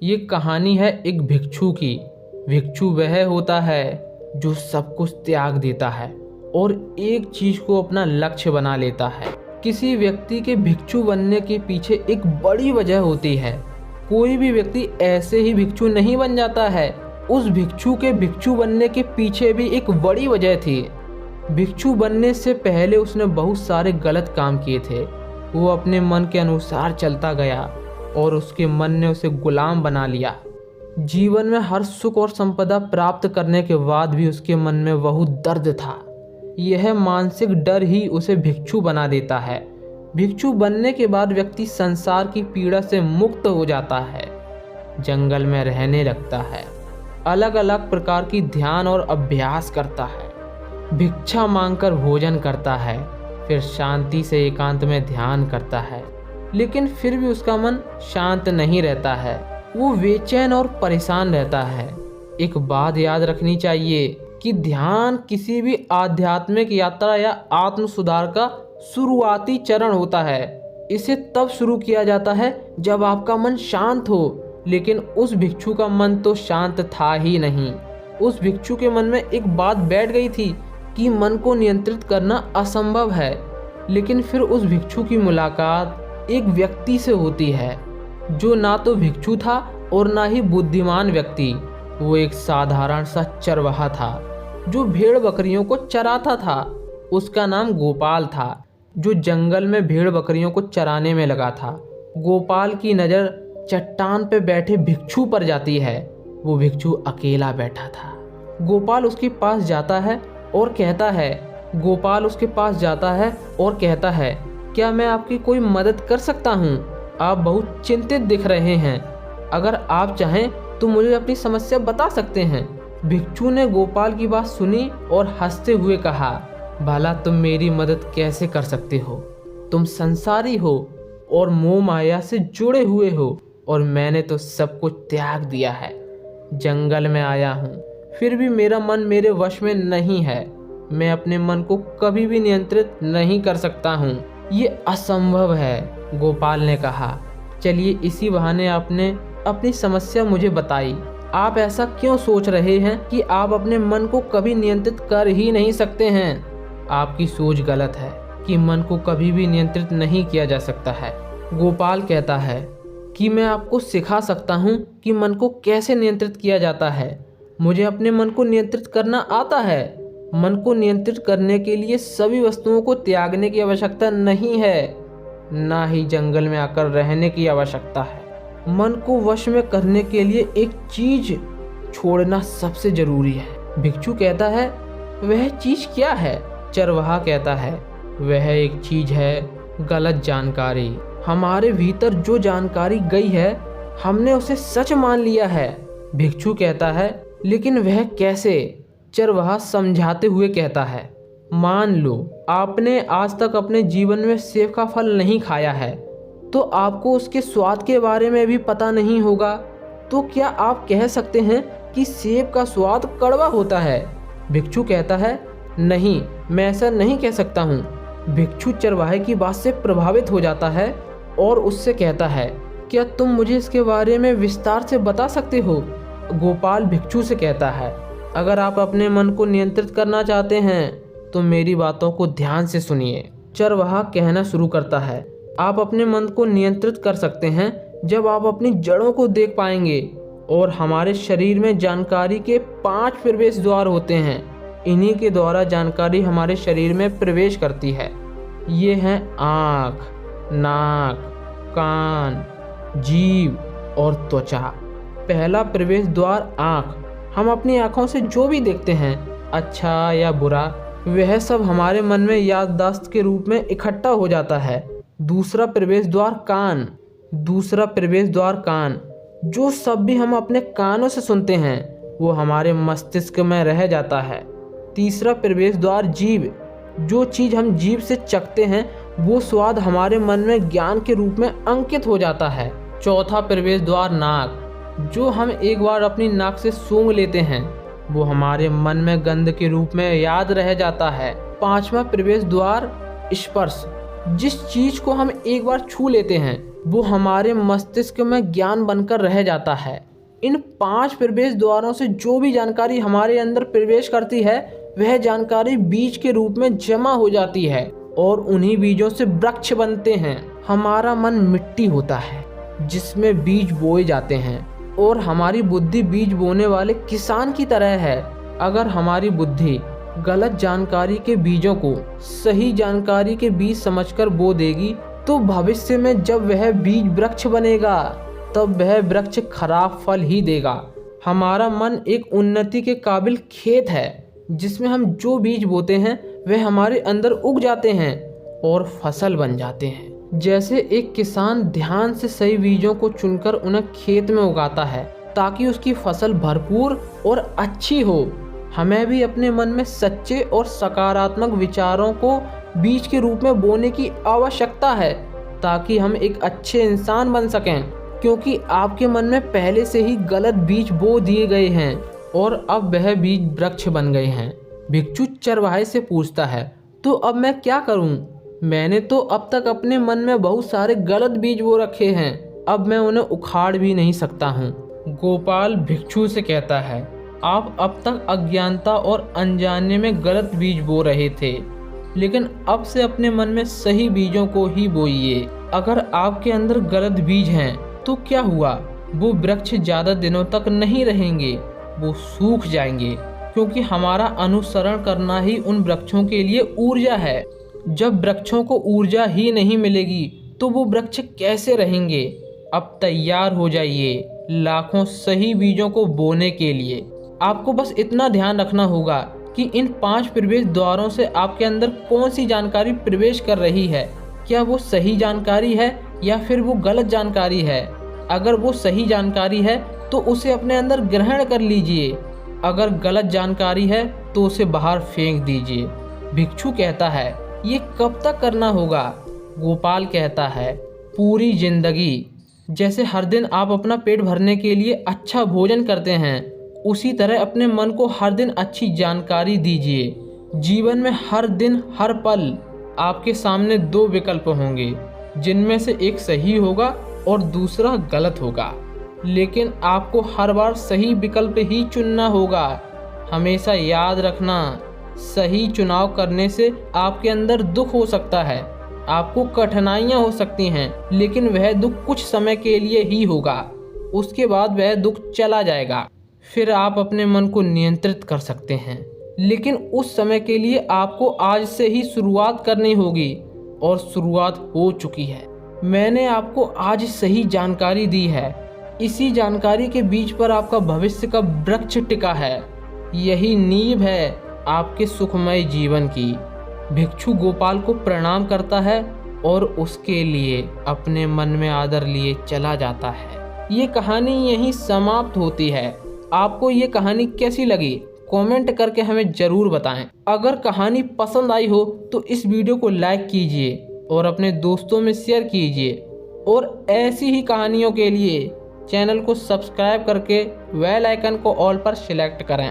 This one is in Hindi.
ये कहानी है एक भिक्षु की। भिक्षु वह होता है जो सब कुछ त्याग देता है और एक चीज को अपना लक्ष्य बना लेता है। किसी व्यक्ति के भिक्षु बनने के पीछे एक बड़ी वजह होती है। कोई भी व्यक्ति ऐसे ही भिक्षु नहीं बन जाता है। उस भिक्षु के भिक्षु बनने के पीछे भी एक बड़ी वजह थी। भिक्षु बनने से पहले उसने बहुत सारे गलत काम किए थे। वो अपने मन के अनुसार चलता गया और उसके मन ने उसे गुलाम बना लिया। जीवन में हर सुख और संपदा प्राप्त करने के बाद भी उसके मन में बहुत दर्द था। यह मानसिक डर ही उसे भिक्षु बना देता है। भिक्षु बनने के बाद व्यक्ति संसार की पीड़ा से मुक्त हो जाता है, जंगल में रहने लगता है, अलग अलग प्रकार की ध्यान और अभ्यास करता है, भिक्षा मांगकर भोजन करता है, फिर शांति से एकांत में ध्यान करता है। लेकिन फिर भी उसका मन शांत नहीं रहता है। वो बेचैन और परेशान रहता है। एक बात याद रखनी चाहिए कि ध्यान किसी भी आध्यात्मिक यात्रा या आत्म सुधार का शुरुआती चरण होता है। इसे तब शुरू किया जाता है जब आपका मन शांत हो। लेकिन उस भिक्षु का मन तो शांत था ही नहीं। उस भिक्षु के मन में एक बात बैठ गई थी कि मन को नियंत्रित करना असंभव है। लेकिन फिर उस भिक्षु की मुलाकात एक व्यक्ति से होती है जो ना तो भिक्षु था और ना ही बुद्धिमान व्यक्ति। वो एक साधारण सा चरवाहा था जो भेड़ बकरियों को चराता था। उसका नाम गोपाल था, जो जंगल में भेड़ बकरियों को चराने में लगा था। गोपाल की नज़र चट्टान पे बैठे भिक्षु पर जाती है। वो भिक्षु अकेला बैठा था। गोपाल उसके पास जाता है और कहता है क्या मैं आपकी कोई मदद कर सकता हूँ? आप बहुत चिंतित दिख रहे हैं। अगर आप चाहें तो मुझे अपनी समस्या बता सकते हैं। भिक्षु ने गोपाल की बात सुनी और हंसते हुए कहा, भला तुम मेरी मदद कैसे कर सकते हो? तुम संसारी हो और मोह माया से जुड़े हुए हो और मैंने तो सब कुछ त्याग दिया है। जंगल में आया हूँ, फिर भी मेरा मन मेरे वश में नहीं है। मैं अपने मन को कभी भी नियंत्रित नहीं कर सकता हूँ। ये असंभव है। गोपाल ने कहा, चलिए इसी बहाने आपने अपनी समस्या मुझे बताई। आप ऐसा क्यों सोच रहे हैं कि आप अपने मन को कभी नियंत्रित कर ही नहीं सकते हैं? आपकी सोच गलत है कि मन को कभी भी नियंत्रित नहीं किया जा सकता है। गोपाल कहता है कि मैं आपको सिखा सकता हूँ कि मन को कैसे नियंत्रित किया जाता है। मुझे अपने मन को नियंत्रित करना आता है। मन को नियंत्रित करने के लिए सभी वस्तुओं को त्यागने की आवश्यकता नहीं है, ना ही जंगल में आकर रहने की आवश्यकता है। मन को वश में करने के लिए एक चीज छोड़ना सबसे जरूरी है। भिक्षु कहता है, वह चीज क्या है? चरवाहा कहता है, वह एक चीज है गलत जानकारी। हमारे भीतर जो जानकारी गई है हमने उसे सच मान लिया है। भिक्षु कहता है, लेकिन वह कैसे? चरवाहा समझाते हुए कहता है, मान लो आपने आज तक अपने जीवन में सेब का फल नहीं खाया है, तो आपको उसके स्वाद के बारे में भी पता नहीं होगा। तो क्या आप कह सकते हैं कि सेब का स्वाद कड़वा होता है? भिक्षु कहता है, नहीं, मैं ऐसा नहीं कह सकता हूँ। भिक्षु चरवाहे की बात से प्रभावित हो जाता है और उससे कहता है, क्या तुम मुझे इसके बारे में विस्तार से बता सकते हो? गोपाल भिक्षु से कहता है, अगर आप अपने मन को नियंत्रित करना चाहते हैं तो मेरी बातों को ध्यान से सुनिए। चरवाहा कहना शुरू करता है, आप अपने मन को नियंत्रित कर सकते हैं जब आप अपनी जड़ों को देख पाएंगे। और हमारे शरीर में जानकारी के 5 प्रवेश द्वार होते हैं। इन्हीं के द्वारा जानकारी हमारे शरीर में प्रवेश करती है। ये हैं आँख, नाक, कान, जीभ और त्वचा। पहला प्रवेश द्वार आँख। हम अपनी आँखों से जो भी देखते हैं, अच्छा या बुरा, वह सब हमारे मन में याददाश्त के रूप में इकट्ठा हो जाता है। दूसरा प्रवेश द्वार कान। जो सब भी हम अपने कानों से सुनते हैं वो हमारे मस्तिष्क में रह जाता है। तीसरा प्रवेश द्वार जीभ। जो चीज़ हम जीभ से चखते हैं वो स्वाद हमारे मन में ज्ञान के रूप में अंकित हो जाता है। चौथा प्रवेश द्वार नाक। जो हम एक बार अपनी नाक से सूंघ लेते हैं वो हमारे मन में गंध के रूप में याद रह जाता है। पांचवा प्रवेश द्वार स्पर्श। जिस चीज को हम एक बार छू लेते हैं वो हमारे मस्तिष्क में ज्ञान बनकर रह जाता है। इन 5 प्रवेश द्वारों से जो भी जानकारी हमारे अंदर प्रवेश करती है वह जानकारी बीज के रूप में जमा हो जाती है और उन्हीं बीजों से वृक्ष बनते हैं। हमारा मन मिट्टी होता है जिसमें बीज बोए जाते हैं और हमारी बुद्धि बीज बोने वाले किसान की तरह है। अगर हमारी बुद्धि गलत जानकारी के बीजों को सही जानकारी के बीज समझकर बो देगी तो भविष्य में जब वह बीज वृक्ष बनेगा तब वह वृक्ष खराब फल ही देगा। हमारा मन एक उन्नति के काबिल खेत है जिसमें हम जो बीज बोते हैं वह हमारे अंदर उग जाते हैं और फसल बन जाते हैं। जैसे एक किसान ध्यान से सही बीजों को चुनकर उन्हें खेत में उगाता है ताकि उसकी फसल भरपूर और अच्छी हो, हमें भी अपने मन में सच्चे और सकारात्मक विचारों को बीज के रूप में बोने की आवश्यकता है ताकि हम एक अच्छे इंसान बन सकें, क्योंकि आपके मन में पहले से ही गलत बीज बो दिए गए हैं और अब वह बीज वृक्ष बन गए हैं। भिक्षु चरवाहे से पूछता है, तो अब मैं क्या करूं? मैंने तो अब तक अपने मन में बहुत सारे गलत बीज बो रखे हैं, अब मैं उन्हें उखाड़ भी नहीं सकता हूं। गोपाल भिक्षु से कहता है, आप अब तक अज्ञानता और अनजाने में गलत बीज बो रहे थे, लेकिन अब से अपने मन में सही बीजों को ही बोइए। अगर आपके अंदर गलत बीज हैं तो क्या हुआ? वो वृक्ष ज़्यादा दिनों तक नहीं रहेंगे, वो सूख जाएंगे, क्योंकि हमारा अनुसरण करना ही उन वृक्षों के लिए ऊर्जा है। जब वृक्षों को ऊर्जा ही नहीं मिलेगी तो वो वृक्ष कैसे रहेंगे? अब तैयार हो जाइए लाखों सही बीजों को बोने के लिए। आपको बस इतना ध्यान रखना होगा कि इन 5 प्रवेश द्वारों से आपके अंदर कौन सी जानकारी प्रवेश कर रही है। क्या वो सही जानकारी है या फिर वो गलत जानकारी है? अगर वो सही जानकारी है तो उसे अपने अंदर ग्रहण कर लीजिए, अगर गलत जानकारी है तो उसे बाहर फेंक दीजिए। भिक्षु कहता है, ये कब तक करना होगा? गोपाल कहता है, पूरी जिंदगी। जैसे हर दिन आप अपना पेट भरने के लिए अच्छा भोजन करते हैं, उसी तरह अपने मन को हर दिन अच्छी जानकारी दीजिए। जीवन में हर दिन हर पल आपके सामने 2 विकल्प होंगे, जिनमें से एक सही होगा और दूसरा गलत होगा, लेकिन आपको हर बार सही विकल्प ही चुनना होगा। हमेशा याद रखना, सही चुनाव करने से आपके अंदर दुख हो सकता है, आपको कठिनाइयाँ हो सकती हैं, लेकिन वह दुख कुछ समय के लिए ही होगा, उसके बाद वह दुख चला जाएगा। फिर आप अपने मन को नियंत्रित कर सकते हैं, लेकिन उस समय के लिए आपको आज से ही शुरुआत करनी होगी और शुरुआत हो चुकी है। मैंने आपको आज सही जानकारी दी है, इसी जानकारी के बीच पर आपका भविष्य का वृक्ष टिका है। यही नींव है आपके सुखमय जीवन की। भिक्षु गोपाल को प्रणाम करता है और उसके लिए अपने मन में आदर लिए चला जाता है। ये कहानी यहीं समाप्त होती है। आपको ये कहानी कैसी लगी कमेंट करके हमें ज़रूर बताएं। अगर कहानी पसंद आई हो तो इस वीडियो को लाइक कीजिए और अपने दोस्तों में शेयर कीजिए, और ऐसी ही कहानियों के लिए चैनल को सब्सक्राइब करके बेल आइकन को ऑल पर सिलेक्ट करें।